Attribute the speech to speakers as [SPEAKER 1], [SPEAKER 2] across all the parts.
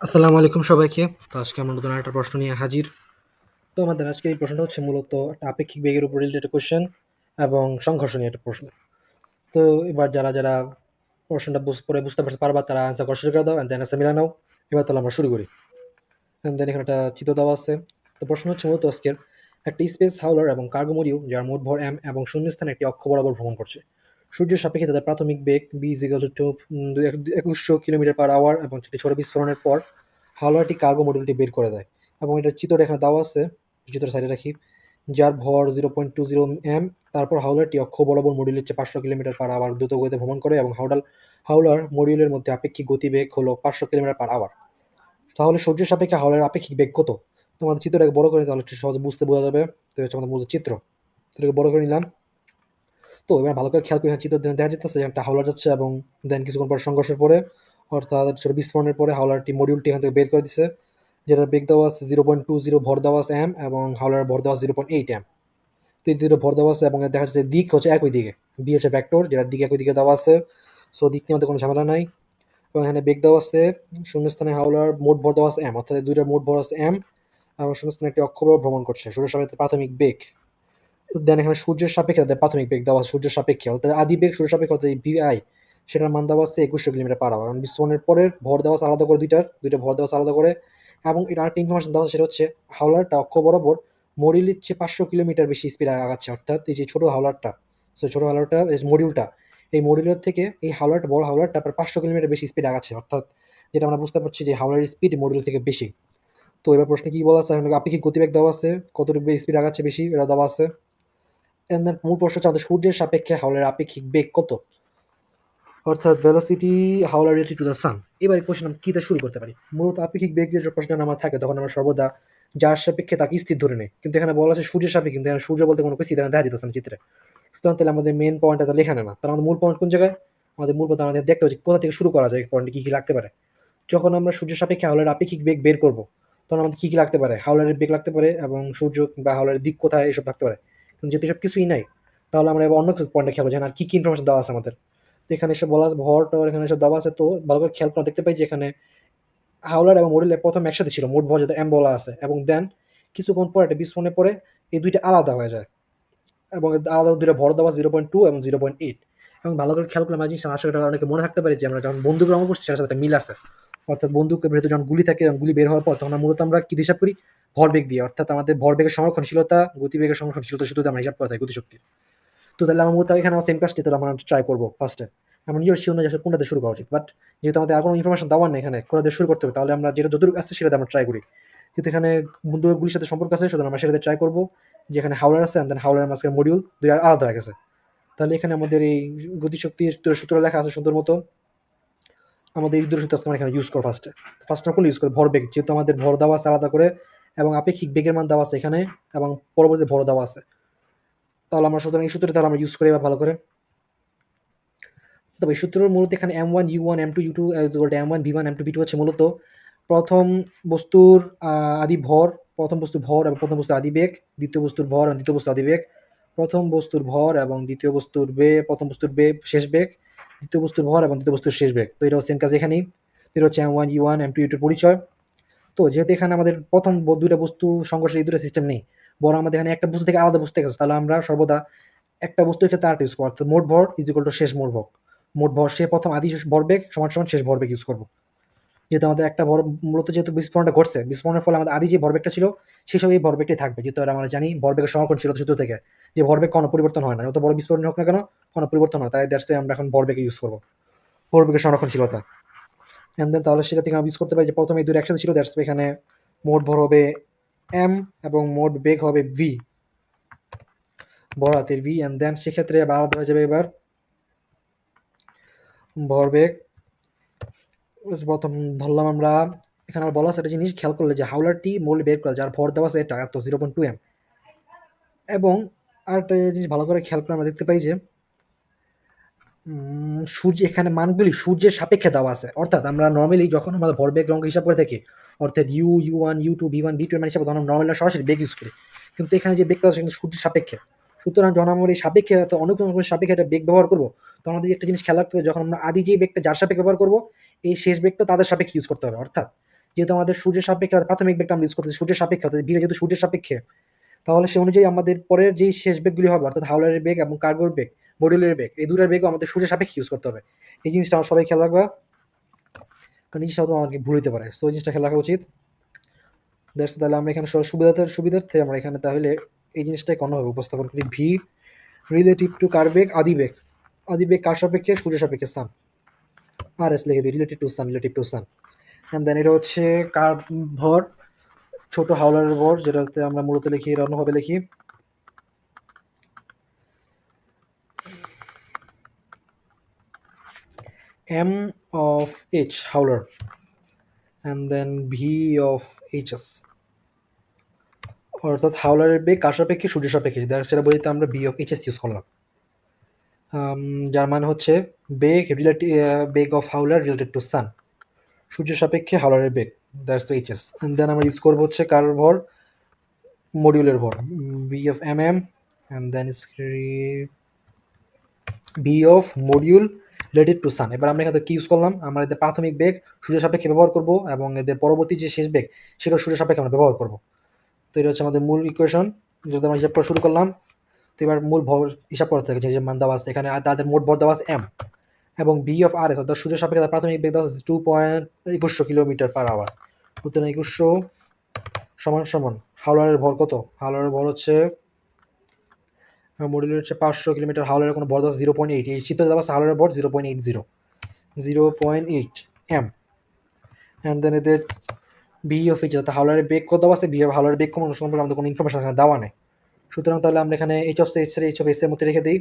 [SPEAKER 1] আসসালামু আলাইকুম সবাইকে। তো আজকে আমরা নতুন একটা প্রশ্ন নিয়ে হাজির। তো আমাদের আজকে এই প্রশ্নটা হচ্ছে মূলত একটা আপেক্ষিক বেগের উপর রিলেটেড কোয়েশ্চেন এবং সংঘর্ষ নিয়ে একটা প্রশ্ন। তো এবার যারা প্রশ্নটা পরে বুঝতে পারবা তারা আনসার কষ্ট করে দাও, দেন আনসার মিলা নাও। এবার তাহলে আমরা শুরু করি। দেন এখানে একটা চিত্র দেওয়া আছে। তো প্রশ্ন হচ্ছে মূলত আজকের একটা স্পেস হাউলার এবং কার্গো মডিউল যার মোট ভর এম এবং শূন্যস্থানে একটি অক্ষ বরাবর ভ্রমণ করছে। সূর্যের সাপেক্ষে তাদের প্রাথমিক বেগ v is equal to 2100 kilometre per hour এবং সেটি ছোট বিস্ফোরণের পর হাওলারটি কার্গো মডিউলটি বের করে দেয়। এবং এটার চিত্রটা এখানে দেওয়া আছে, চিত্র সাইডে রাখি, যার ভর 0.20 এম। তারপর হাওলারটি অক্ষ বরাবর মডিউলের চেয়ে 500 কিলোমিটার পার আওয়ার দ্রুত গতিতে ভ্রমণ করে এবং হাওলার মডিউলের মধ্যে আপেক্ষিক গতিবেগ হলো 500 কিলোমিটার পার আওয়ার। তাহলে সূর্যের সাপেক্ষে হাওলার আপেক্ষিক বেগ কত? তোমাদের চিত্রটাকে বড় করে তাহলে একটু সহজে বুঝতে বোঝা যাবে। তো হচ্ছে আমাদের মূল চিত্র, এটাকে বড় করে নিলাম। তো এবার ভালো করে খেয়াল করে চিত্র দেখা যাচ্ছে যে একটা হাওলার যাচ্ছে এবং দেন কিছুক্ষণ পর সংঘর্ষের পরে অর্থাৎ ছোট বিস্ফোরণের পরে হাওলারটি মডিউলটি এখান থেকে বের করে দিচ্ছে, যেটার বেগ দেওয়া আছে 0.20, ভর দেওয়া আছে এম এবং হাওলার ভর দেওয়া আছে 0.8 এম। তো এই দুটো ভর দেওয়া আছে এবং দেখা যাচ্ছে দিক হচ্ছে একই দিকে, বি হচ্ছে ভেক্টর যেটার দিক একই দিকে দেওয়া আছে। সো দিক নিয়ে আমাদের কোনো ঝামেলা নাই। এবং এখানে বেগ দেওয়া আছে, শূন্যস্থানে হাওলার মোট ভর দেওয়া আছে এম, অর্থাৎ এই দুইটার মোট ভর আছে এম এবং শূন্যস্থানে একটি অক্ষ বরাবর ভ্রমণ করছে। সূর্যের সাপেক্ষে প্রাথমিক বেগ, দেন এখানে সূর্যের সাপেক্ষে তাদের প্রাথমিক বেগ দেওয়া আছে সূর্যের সাপেক্ষে, অর্থাৎ আদি বেগ সূর্যের সাপেক্ষে অর্থাৎ ভিআই, সেটার মান দেওয়া আছে 2100 কিলোমিটার পার আওয়ার। কারণ বিস্ফোরণের পরের ভর দেওয়া আছে আলাদা করে, দুইটা ভর দেওয়া আছে আলাদা করে। এবং এটা আরেকটা ইনফরমেশন দেওয়া আছে, সেটা হচ্ছে হাওলারটা অক্ষ বরাবর মডিউলের চেয়ে 500 কিলোমিটার বেশি স্পিডে আগাচ্ছে, অর্থাৎ এই যে ছোট হাওলারটা, ছোট হাওলারটা মডিউলটা, এই মডিউলের থেকে এই হাওলারটা, বড় হাওলারটা প্রায় 500 কিলোমিটার বেশি স্পিড আগাচ্ছে, অর্থাৎ যেটা আমরা বুঝতে পারছি যে হাওলার স্পিড মডিউল থেকে বেশি। তো এবার প্রশ্নে কি বলা আছে, আপেক্ষিক গতিবেগ দেওয়া আছে, কতটুকু স্পিড আগাচ্ছে বেশি এটা দেওয়া আছে। এন্ড দেন মূল প্রশ্ন হচ্ছে আমাদের সূর্যের সাপেক্ষে হাওলার আপেক্ষিক বেগ কত, অর্থাৎ velocity howler relative to the sun. এবার এই কোশ্চেন আমরা কিতে শুরু করতে পারি? মূলত আপেক্ষিক বেগ যে প্রশ্ন আমার থাকে তখন আমরা সর্বদা যার সাপেক্ষে তাকে স্থির ধরে নেই, কিন্তু এখানে বলা আছে সূর্যের সাপেক্ষে, কিন্তু এখানে সূর্য বলতে কোনো কিছু এখানে দেখা যেতেছে না চিত্রে। সুতরাং তাহলে আমাদের মেন পয়েন্টটা তাহলে এখানে না, তাহলে আমাদের মূল পয়েন্ট কোন জায়গায়? আমাদের মূল পয়েন্ট আমাদের দেখতে হচ্ছে কোথা থেকে শুরু করা যায়, পয়েন্টে কি কি লাগতে পারে। যখন আমরা সূর্যের সাপেক্ষে হাওলার আপেক্ষিক বেগ বের করব, তখন আমাদের কি কি লাগতে পারে? হাওলারের বেগ লাগতে পারে এবং সূর্য বা হাওলারের দিক কোথায় এসব থাকতে পারে। কিন্তু যেহেতু এসব কিছুই নাই, তাহলে আমরা এবার অন্য কিছু পয়েন্টে খেয়াল জানি আর কি কি ইনফরমেশন দেওয়া আছে আমাদের। তো এখানে এসব বলা আছে, ভর টর এখানে এসব দেওয়া আছে। তো ভালো করে খেয়াল করে দেখতে পাই যে এখানে হাওলার এবং মডেল প্রথম একসাথে ছিল, মোট ভর যাতে এম বলা আছে, এবং দেন কিছুক্ষণ পর একটা বিস্ফোরণের পরে এই দুইটা আলাদা হয়ে যায় এবং আলাদা দুইটা ভর দেওয়া 0.2 এবং 0.8। এবং ভালো করে খেয়াল করলে আমার জিনিস আশা করি অনেকে মনে থাকতে পারে যে আমরা যখন বন্দুক রঙ করছি সেটার সাথে একটা মিল আছে। অর্থাৎ বন্দুকের ভেতরে যখন গুলি থাকে এবং গুলি বের হওয়ার পর তখন মূলত আমরা কি হিসাব করি? ভরবেগ দিয়ে, অর্থাৎ আমাদের ভরবেগের সংরক্ষণশীলতা, গতিবেগের সংরক্ষণশীলতা সূত্র দিয়ে আমরা হিসাব করা হয় গতিশক্তি। তো তাহলে আমার মূলত এখানে সেম কাজটি তাহলে আমরা ট্রাই করবো ফার্স্টে। আমরা নিজের শিওর না যে আসলে কোনটাতে শুরু করা উচিত, বাট যেহেতু আমাদের আর কোনো ইনফরমেশন দেওয়ার নেই এখানে কোনটা দিয়ে শুরু করতে হবে, তাহলে আমরা যেটা যতটুকু আছে সেটাতে আমরা ট্রাই করি। কিন্তু এখানে বন্দুকগুলির সাথে সম্পর্ক আছে, সুতরাং আমরা সেটাতে ট্রাই করবো। যেখানে হাওলার আছে দেন হাওলারের মাঝখানে মডিউল দুই আলাদা হয়ে গেছে। তাহলে এখানে আমাদের এই গতিশক্তির সূত্র লেখা আছে সুন্দর মতো। আমাদের এই দুটো সূত্র আজকে আমরা এখানে ইউজ করবো ফার্স্টে। ফার্স্ট আমরা কোন ইউজ করবো? ভরবেগ, যেহেতু আমাদের ভর দেওয়া আছে আলাদা করে এবং আপেক্ষিক বেগের মান দেওয়া আছে এখানে এবং পরবর্তী ভর দেওয়া আছে। তাহলে আমরা সুতরাং এই সূত্রটা তাহলে আমরা ইউজ করি এবার ভালো করে। তবে এই সূত্রের মূলত এখানে M1 U1 M2 U2 M1 V1 M2 V2 হচ্ছে মূলত প্রথম বস্তুর আদি ভর, প্রথম বস্তুর ভর এবং প্রথম বস্তুর আদি বেগ, দ্বিতীয় বস্তুর ভর এবং দ্বিতীয় বস্তুর আদি বেগ, প্রথম বস্তুর ভর এবং দ্বিতীয় বস্তুর বেগ, প্রথম বস্তুর বেগ শেষ বেগ, দ্বিতীয় বস্তুর ভর এবং দ্বিতীয় বস্তুর শেষ বেগ। তো এটাও সেম কাজ এখানেই। এটা হচ্ছে M1 U1 M2 U2 পরিচয়। তো যেহেতু এখানে আমাদের প্রথম দুইটা বস্তু সংঘর্ষের এই দুটো সিস্টেম নেই, বরং আমাদের এখানে একটা বস্তু থেকে আলাদা বস্তু থেকে আসছে, তাহলে আমরা সর্বদা একটা বস্তুর ক্ষেত্রে আরেকটা ইউজ করবো, অর্থাৎ মোট ভর ইজ ইকুয়াল টু শেষ মোট ভর। মোট ভর সে প্রথম আদি ভরবেগ সমান সমান শেষ ভরবেগ ইউজ করবো। যেহেতু আমাদের একটা ভর মূলত যেহেতু বিস্ফোরণটা ঘটছে, বিস্ফোরণের ফলে আমাদের আদি যে ভরবেগটা ছিল সেসব এই ভরবেগটি থাকবে, যেহেতু আমরা জানি ভরবেগের সংরক্ষণশীলতা সূত্র থেকে যে ভরবেগ কোনো পরিবর্তন হয় না, যত বড় বিস্ফোরণ হোক না কেন কোনো পরিবর্তন হয়, তাই দ্যাটস আমরা এখন ভরবেগে ইউজ করবো, ভরবেগের সংরক্ষণশীলতা। এন্ড দেন তাহলে সেটা থেকে আমরা ইউজ করতে পারি যে প্রথমে এই দুটো একসাথে ছিল, দ্যাটস এখানে মোট ভর হবে এম এবং মোট বেগ হবে ভি, বড় হাতের ভি। এন্ড দেন সেক্ষেত্রে আলাদা হয়ে যাবে এবার ভরবেগ। প্রথম ধরলাম আমরা, এখানে আমার বলা আছে একটা জিনিস খেয়াল করলে যে হাওলারটি মূল বের করা যার ভর দেওয়া আছে এটা এত 0.2 এম। এবং আরেকটা জিনিস ভালো করে খেয়াল করে আমরা দেখতে পাই যে সূর্য এখানে মানগুলি সূর্যের সাপেক্ষে দেওয়া আছে, অর্থাৎ আমরা নর্মালি যখন আমরা ভরবেগ অঙ্ক হিসাব করে থাকি, অর্থাৎ U1 U2 V1 V2 এর মান হিসাবে তখন আমরা নর্মালি সরাসরি বেগ ইউজ করি, কিন্তু এখানে যে বেগটা আছে কিন্তু সূর্যের সাপেক্ষে। সুতরাং যখন আমরা এই সাপেক্ষে অর্থাৎ অন্য কোনো সাপেক্ষে একটা বেগ ব্যবহার করবো, তখন আমাদের একটা জিনিস খেয়াল রাখতে হবে, যখন আমরা আদি যে বেগটা যার সাপেক্ষে ব্যবহার করবো এই শেষ বেগটা তাদের সাপেক্ষে ইউজ করতে হবে। অর্থাৎ যেহেতু আমাদের সূর্যের সাপেক্ষে প্রাথমিক বেগটা আমরা ইউজ করতেছি সূর্যের সাপেক্ষে, অর্থাৎ ভিটা যেহেতু সূর্যের সাপেক্ষে, তাহলে সে অনুযায়ী আমাদের পরের যেই শেষ বেগগুলি হবে অর্থাৎ হাওলারের বেগ এবং কার্গোর বেগ, মডিউলের বেগ, এই দুটার বেগও আমাদের সূর্যের সাপেক্ষে ইউজ করতে হবে। এই জিনিসটা আমার সবাই খেয়াল রাখবা, কারণ এই জিনিসটা হয়তো আমাকে ভুল হতে পারে, সো এই জিনিসটা খেয়াল রাখা উচিত। দ্যাটস, তাহলে আমরা এখানে সুবিধার্থে আমরা এখানে তাহলে এই জিনিসটাকে অন্যভাবে উপস্থাপন করি, ভি রিলেটিভ টু কার বেগ, আদি বেগ কার সাপেক্ষে, সূর্যের সাপেক্ষে সান, আর এস লিখে দিই relative to sun. And then এটা হচ্ছে কার ভর, ছোট হাওলারের ভর, যেটাতে আমরা মূলত লিখি এর অন্যভাবে লিখি m of h howler and then v of hs, অর্থাৎ হাওলারের বেগ কার সাপেক্ষে, সূর্যের সাপেক্ষে, সেটা বোঝাতে আমরা v of hs ইউজ করলাম, যার মানে হচ্ছে বেগ অফ হাওলার রিলেটেড টু সান, সূর্যের সাপেক্ষে হাওলারের বেগ, দ্যাটস এইচএস। অ্যান্ড দেন আমরা ইউজ করবো হচ্ছে কার ভর, মডিউলের ভর, v of mm, and then is v of module related to sun. এবার আমরা এখানে কি ইউজ করলাম, আমরা এদের প্রাথমিক বেগ সূর্যের সাপেক্ষে ব্যবহার করব এবং এদের পরবর্তী যে শেষ বেগ সেটা সূর্যের সাপেক্ষে আমরা ব্যবহার করব। তো এটা হচ্ছে আমাদের মূল ইকুয়েশন, যদি আমরা হিসাব করা শুরু করলাম। তো এবার মূল ভর হিসাব করতে থাকে, যে মান দেওয়া আছে এখানে, তাদের মোট ভর দেওয়া আছে m, এবং বি অফ আর এস অর্থাৎ সূর্যের সাপেক্ষে তার প্রাথমিক বেগ দেওয়া আছে 2.21 কিলোমিটার পার আওয়ার। সুতরাং 21 সমান সমান হাওলারের ভর কত, হাওলারের ভর হচ্ছে মডিউলের হচ্ছে 500 কিলোমিটার, হাওলারের কোনো ভর দেওয়া আছে 0.8, এই চিত্রে দেওয়া আছে হাওলারের ভর 0.8 এম। অ্যান্ড দেন এদের বি অফ এইচ অর্থাৎ হাওলারের বেগ কত দেওয়া আছে, বি অফ হাওলারের বেগ কমানো সম্পর্কে আমাদের কোনো ইনফরমেশন এখানে দেওয়া নেই। সুতরাং তাহলে আমরা এখানে এইচ অফ এস এর মধ্যে রেখে দিই,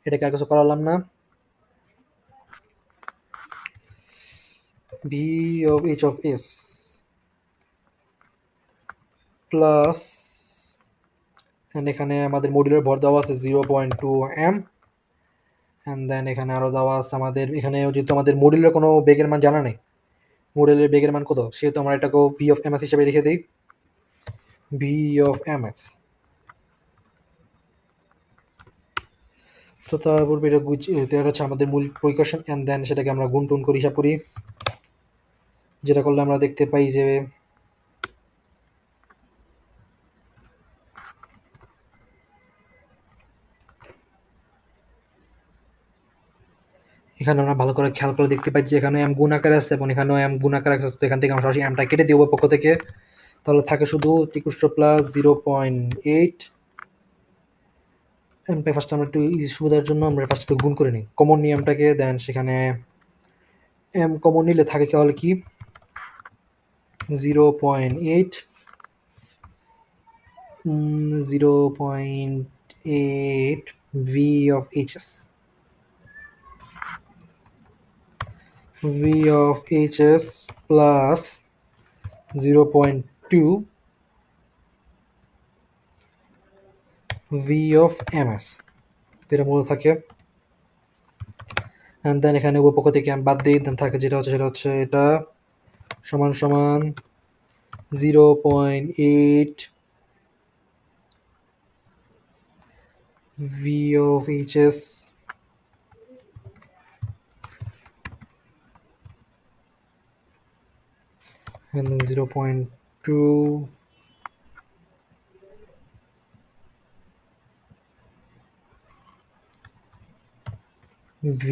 [SPEAKER 1] এটাকে আর কিছু করালাম না। V of H of S plus, এখানে আমাদের মডিউলের ভর দেওয়া আছে 0.2 এম। অ্যান্ড দেন এখানে আরও দেওয়া আছে আমাদের, এখানে যেহেতু আমাদের মডিউলের কোনো বেগের মান জানা নেই, মডিউলের বেগের মান কত, সেহেতু আমরা এটাকেও ভি অফ এম এস হিসেবে রেখে দিই, ভি অফ এম এস। তো তারপর এটা হচ্ছে আমাদের মূল প্রিকশন। অ্যান্ড দেন সেটাকে আমরা গুণ টুন করে হিসাব করি, যেটা করলে আমরা দেখতে পাই যে এখানে আমরা ভালো করে খেয়াল করে দেখতে পাই যে এখানে এম গুণ আকারে আছে এবং এখানেও এম গুণ আকারে আছে। তো এখান থেকে আমরা সরাসরি এমটা কেটে দিব পক্ষ থেকে, তাহলে থাকে শুধু 21 প্লাস 0.8 এমটা। ফার্স্ট আমরা একটু ইজি সুবিধার জন্য আমরা ফার্স্ট একটু গুণ করে নিই, কমন নিই এমটাকে, দেন সেখানে এম কমন নিলে থাকে তাহলে কি 0.8 V of HS, V of HS plus 0.2 V of MS, এটা মূল থাকে। অ্যান্ড দেন এখানে উপপক্ষ থেকে আমি বাদ দিই, দেন থাকে যেটা হচ্ছে এটা সমান সমান 0.8 V of HS and then 0.2 V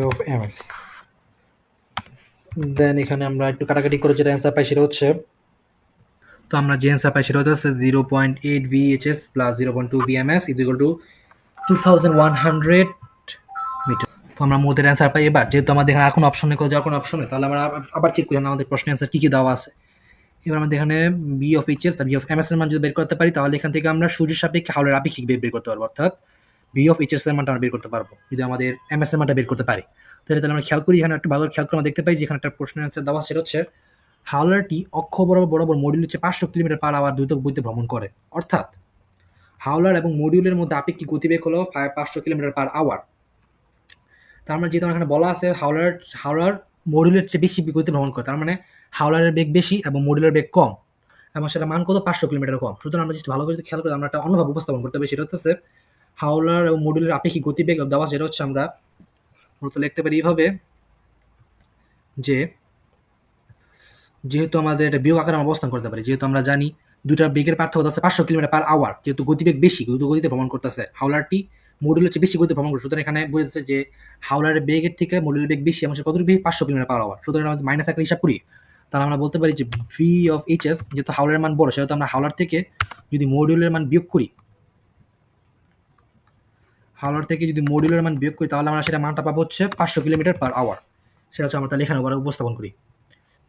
[SPEAKER 1] of MS। দেন এখানে আমরা একটু কাটাকাটি করে যেটা অ্যান্সার পাই সেটা হচ্ছে, তো আমরা যে অ্যান্সার পাই সেটা হচ্ছে 0.8 VHS plus 0.2 VMS equal to 2100 metre. তো আমরা মোদের অ্যান্সার পাই। এবার যেহেতু আমাদের এখানে এখন অপশনে কোথাও যাওয়ার কোনো অপশন নেই, তাহলে আমরা আবার চেক করি আমাদের প্রশ্নের অ্যান্সার কী কী দেওয়া আছে। এবার আমাদের এখানে বি অফ এইচএস আর বি অফ এমএস এর মান যদি বের করতে পারি, তাহলে এখান থেকে আমরা সূর্যের সাপেক্ষে হাওলার আপেক্ষিক বেগ বের করতে পারবো, অর্থাৎ বি অফ এইচএস এর মানটা আমরা বের করতে পারবো যদি আমাদের এমএস এর মানটা বের করতে পারি। তাহলে আমরা খেয়াল করি, এখানে একটু ভালো খেয়াল করে আমরা দেখতে পাই যে এখানে একটা প্রশ্নের অ্যান্সার দেওয়া সেটা হচ্ছে হাওলারটি অক্ষ বরাবর মডিউল হচ্ছে 500 কিলোমিটার পার আওয়ার দ্রুত গতিতে ভ্রমণ করে, অর্থাৎ হাওলার এবং মডিউলের মধ্যে আপেক্ষিক গতিবেগ হলো 500 কিলোমিটার পার আওয়ার। তার মানে যেহেতু এখানে বলা আছে হাওলার মডিউলের চেয়ে বেশি গতিতে ভ্রমণ করে, তার মানে হাওলারের বেগ বেশি এবং মডিউলের বেগ কম, এবং সেটা মান কত 500 কিলোমিটার কম। সুতরাং আমরা যদি ভালো করে খেয়াল করি আমরা একটা অন্যভাবে উপস্থাপন করতে হবে, সেটা হচ্ছে হাওলার এবং মডিউলের আপেক্ষিক গতিবেগ দেওয়া, যেটা হচ্ছে আমরা মূলত লিখতে পারি এইভাবে যে যেহেতু আমাদের এটা বিয়োগ আকারে আমরা অবস্থান করতে পারি, যেহেতু আমরা জানি দুইটার বেগের পার্থক্য আছে 500 কিলোমিটার পার আওয়ার, যেহেতু গতিবেগ বেশি, দ্রুত গতিতে ভ্রমণ করতেছে, হাওলারটি মডুলের চেয়ে বেশি গতিতে ভ্রমণ করছে, সুতরাং এখানে বোঝাচ্ছে যে হাওলারের বেগের থেকে মডুলের বেগ বেশি এবং সে কতটুকু বেশি 500 কিলোমিটার পার আওয়ার। সুতরাং আমরা মাইনাস আকারে হিসাব করি, তাহলে আমরা বলতে পারি যে ভি অফ এইচএস, যেহেতু হাওলারের মান বড় সেহেতু আমরা হাওলার থেকে যদি মডিউলের মান বিয়োগ করি, হাওলার থেকে যদি মডিউলের মান বিয়োগ করি তাহলে আমরা সেটা মানটা পাবো হচ্ছে 500 কিলোমিটার পার আওয়ার। সেটা হচ্ছে আমরা তাহলে এখানে উপস্থাপন করি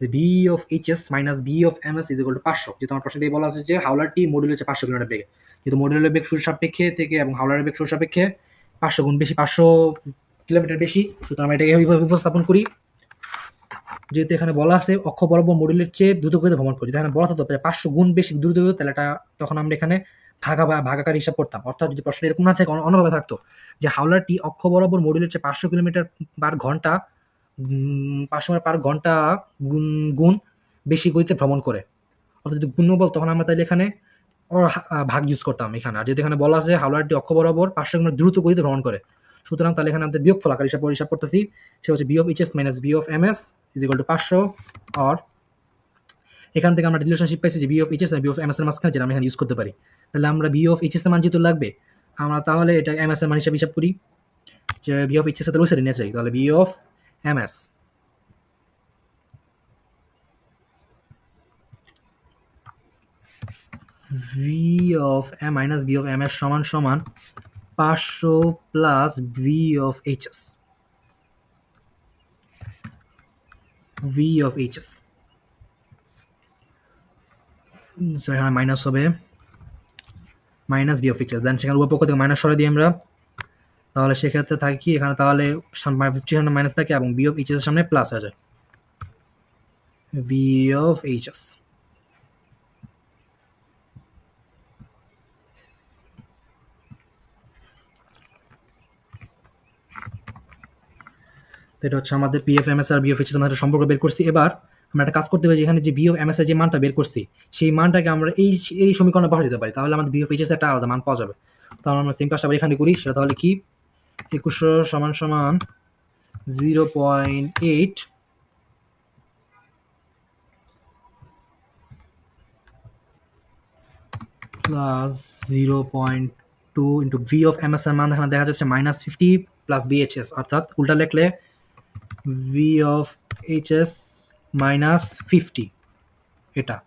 [SPEAKER 1] যে B of HS minus B of MS is equal to 500, যেহেতু আমার প্রশ্নটি বলা আছে যে হাওলারটি মডিউল হচ্ছে 500 কিলোমিটার বেগে, যেহেতু মডিউলের বেগ সূর্য সাপেক্ষে থেকে এবং হাওলারের বেগ সূর্য সাপেক্ষে 500 গুণ বেশি, 500 কিলোমিটার বেশি, সুতরাং আমরা এটাকে এইভাবে উপস্থাপন করি। যেহেতু এখানে বলা আছে অক্ষ বরাবর মডিউলের চেয়ে দ্রুত গতিতে ভ্রমণ করি, এখানে বলা থাকতো 500 গুণ বেশি দ্রুত গতিতে, তাহলে এটা তখন আমরা এখানে ভাগাকার হিসাব করতাম। অর্থাৎ যদি প্রশ্ন এরকম না থাকে, অন্যভাবে থাকতো যে হাওলারটি অক্ষ বরাবর মডিউলের চেয়ে 500 কিলোমিটার পার ঘন্টা 500 মিটার পার ঘন্টা গুণ বেশি গতিতে ভ্রমণ করে, অর্থাৎ যদি গুণ বল তখন আমরা তাইলে এখানে ভাগ ইউজ করতাম এখানে। আর যেহেতু এখানে বলা আছে হাওলারটি অক্ষ বরাবর 500 কিলোমিটার দ্রুত গতিতে ভ্রমণ করে, সুতরাং তাহলে এখানে আমাদের বিয়োগফল আকার হিসাব করতেছি, সেটা হচ্ছে B of HS minus B of MS is equal to 500। আর এখান থেকে আমরা রিলেশনশিপ পাইছি যে বি অফ এইচএস আর বি অফ এমএস এর মাঝখানে, যেটা আমরা এখানে ইউজ করতে পারি। তাহলে আমরা বি অফ এইচএস এর মান যেহেতু লাগবে, আমরা তাহলে এটা এমএস এর মান হিসাব করি, যে বি অফ এইচএস এর ওই সাইডে নিয়ে যাই, তাহলে B of MS V of M minus B of M S সমান সমান 500 plus V of HS, V of HS এখানে মাইনাস হবে minus B of HS, then সেখানে উপর পক্ষ থেকে মাইনাস সরে দিই আমরা, তাহলে সেক্ষেত্রে থাকে কি এখানে তাহলে 50 সামনে মাইনাস থাকে এবং বি অফ এইচএস এর সামনে প্লাস হয়ে যায়, বি অফ এইচএস। এটা হচ্ছে আমাদের পি এফ এম এস আর বি অফ এইচএস এর সম্পর্ক বের করছি। এবার আমরা একটা কাজ করতে পারি, এখানে যে বি অফ এম এস এর যে মানটা বের করছি সেই মানটাকে আমরা এই সমীকরণে বসা দিতে পারি, তাহলে আমাদের বি অফ এইচএস একটা আলাদা মান পাওয়া যাবে। তাহলে আমরা সেম কাজটা আবার এখানে করি, সেটা তাহলে কি 2100 সমান সমান 0.8 plus 0.2 into V of M S এর মান এখানে দেখা যাচ্ছে মাইনাস 50 প্লাস বিএইচএস, অর্থাৎ উল্টা লিখলে ভি অফ এইচএস মাইনাস 50, এটা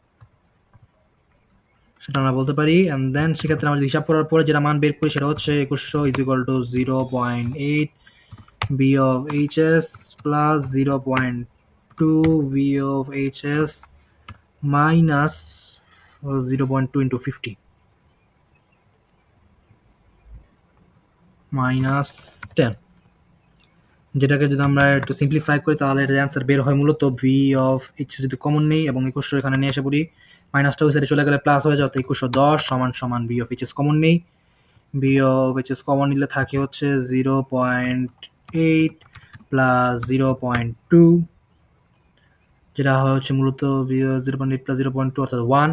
[SPEAKER 1] সেটা আমরা বলতে পারি। অ্যান্ড দেন সেক্ষেত্রে আমরা হিসাব করার পরে যেটা মান বের করি সেটা হচ্ছে 2100 is equal to 0.8 B of HS plus 0.2 V of HS minus 0.2 into 50 minus 10, যেটাকে যদি আমরা একটু সিম্পলিফাই করি তাহলে এটার অ্যান্সার বের হয় মূলত ভি অফ এইচএস যদি কমন নেই এবং 2100 এখানে নিয়ে এসে পড়ি, মাইনাসটা ওই সাইডে চলে গেলে প্লাস হয়ে যাবে, 2110 সমান সমান বি অফ এইচএস কমন নেই, বি অফ এইচএস কমন নিলে থাকে হচ্ছে 0.8 প্লাস 0.2, যেটা হচ্ছে মূলত 0.8 প্লাস 0.2 অর্থাৎ 1।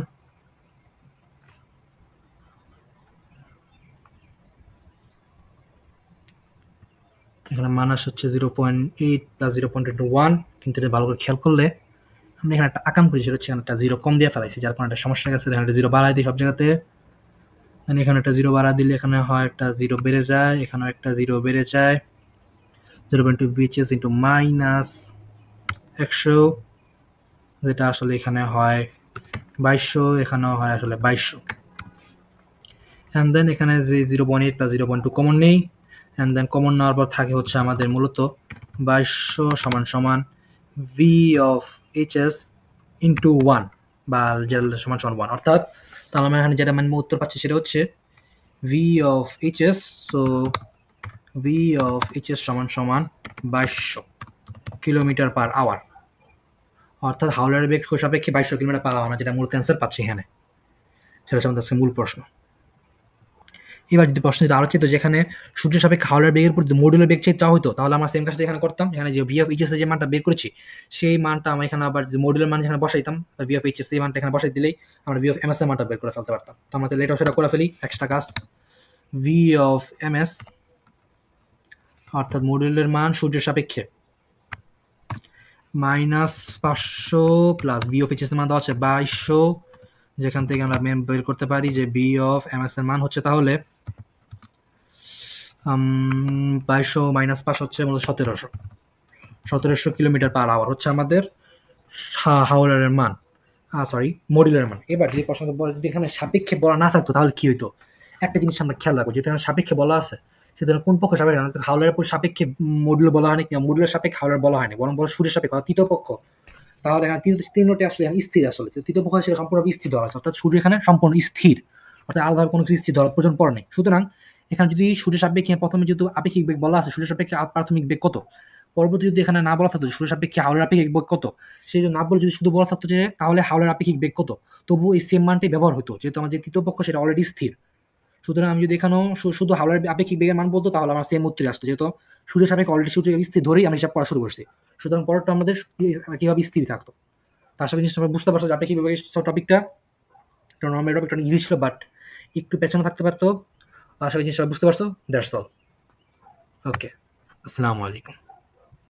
[SPEAKER 1] এখানে মাইনাস হচ্ছে 0.8 প্লাস 0.1, কিন্তু এটা ভালো করে খেয়াল করলে আমরা এখানে একটা আকাম করি, সেটা হচ্ছে একটা জিরো কম দিয়ে ফেলাইছি, যার কারণে একটা সমস্যা গেছে। এখানে একটা জিরো বাড়াই দিই সব জায়গাতে, এখানে একটা জিরো বাড়া দিলে এখানে হয় একটা জিরো বেড়ে যায়, এখানেও একটা জিরো বেড়ে যায়, 0.2 বিএইচএস ইন্টু মাইনাস 100, যেটা আসলে এখানে হয় 2200, এখানেও হয় আসলে 2200। অ্যান্ড দেন এখানে যে 0.8 প্লাস 0.2 কমন নেই, অ্যান্ড দেন কমন নেওয়ার পর থাকে হচ্ছে আমাদের মূলত 2200 সমান সমান ভি অফ এইচএস ইন্টু 1 বা যেটা সমান সমান 1, অর্থাৎ তাহলে আমরা এখানে যেটা মানে উত্তর পাচ্ছি সেটা হচ্ছে V of HS, so V of HS সমান সমান 2200 কিলোমিটার পার আওয়ার, অর্থাৎ হাওলারের বেগ সাপেক্ষে 2200 কিলোমিটার পার আওয়ার, আমরা যেটা মূলত অ্যান্সার পাচ্ছি এখানে, সেটা হচ্ছে আমাদের মূল প্রশ্ন। এবার যদি প্রশ্ন যদি আরো চেত যেখানে সূর্যের সাপেক্ষে হাওলার বেগের উপর মডিউলের বেগ চেয়ে চাওয়া হতো, তাহলে আমরা সেম কাজটা এখানে করতাম, এখানে যে ভি অফ এইচএস এর যে মানটা বের করেছি সেই মানটা আমরা এখানে আবার মডিউলের মান এখানে বসাইতাম, ভি অফ এইচএস এই মানটা এখানে বসাই দিলেই আমরা ভি অফ এমএস এর মানটা বের করে ফেলতে পারতাম। তো আমরা তাহলে এটাও সেটা করে ফেলি, এক্সট্রা কাজ, ভি অফ এমএস অর্থাৎ মডিউলের মান সূর্যের সাপেক্ষে -500 প্লাস বি অফ এইচ এর মান দেওয়া আছে 2200, যেখান থেকে আমরা বের করতে পারি যে বি অফ এম এক্স এর মান হচ্ছে তাহলে 2200 - 5 হচ্ছে মূলত 1700 কিলোমিটার পার আওয়ার হচ্ছে আমাদের হাওলারের মান, সরি মডিউলের মান। এবার যদি প্রশ্ন যদি এখানে সাপেক্ষে বলা না থাকতো তাহলে কি হইতো, একটা জিনিস আমরা খেয়াল রাখবো, যেহেতু এখানে সাপেক্ষে বলা আছে সেজন্য কোন পক্ষ সাপেক্ষে হাওলারের সাপেক্ষে মডিউল বলা হয়নি, কিংবা মডিউলের সাপেক্ষে হাওলার বলা হয়নি, বরং বড় সূর্যের সাপেক্ষে তৃতীয় পক্ষ। তাহলে এখানে তিনটি আসলে স্থির, আসলে তৃতীয় পক্ষ সেটা সম্পূর্ণ স্থির ধরা আছে, অর্থাৎ সূর্য এখানে সম্পূর্ণ স্থির, অর্থাৎ আলাদাভাবে কোনো কিছু স্থির ধরার প্রয়োজন পড়ে নেই। সুতরাং এখানে যদি সূর্যের সাপেক্ষে প্রথমে যেহেতু আপেক্ষিক বেগ বলা আছে, সূর্যের সাপেক্ষে প্রাথমিক বেগ কত, পরবর্তী যদি এখানে না বলা থাকতো সূর্যের সাপেক্ষে হাওলার আপেক্ষিক বেগ কত, সেই জন্য না বলে যদি শুধু বলা থাকতো যে তাহলে হাওলার আপেক্ষিক বেগ কত, তবু এই সেম মানটাই ব্যবহার হতো, যেহেতু আমার যে তৃতীয় পক্ষ সেটা অলরেডি স্থির। সুতরাং আমি যদি এখানেও শুধু হাওলার আপেক্ষিক বেগের মান বলতো তাহলে আমার সেম উত্তর আসতো, যেহেতু সূর্যের সাপেক্ষে অলরেডি সূর্য স্থির ধরেই আমি হিসাব করা শুরু করছি। সুতরাং পরেরটা আমাদের কিভাবে স্থির থাকতো। তার সাথে জিনিসটা বুঝতে পারছো যে আপেক্ষিক বেগের টপিকটা নর্মাল টপিকটা ইজি ছিল, বাট একটু পেছনে থাকতে পারতো। তার সাথে জিনিসটা বুঝতে পারছো, দ্যাটস অল। ওকে, আসসালামু আলাইকুম।